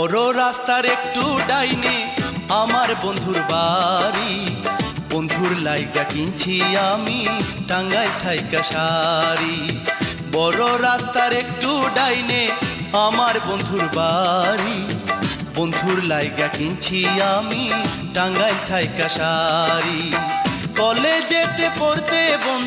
বড় রাস্তার একটু ডাইনে আমার বন্ধুর বাড়ি। বন্ধুর লাইগা কিনছি আমি টাঙ্গাইল থাইকা শাড়ি। বড় রাস্তার একটু ডাইনে আমার বন্ধুর বাড়ি। বন্ধুর লাইগা কিনছি আমি টাঙ্গাইল থাইকা শাড়ি। কলেজেতে পড়তে বন্ধু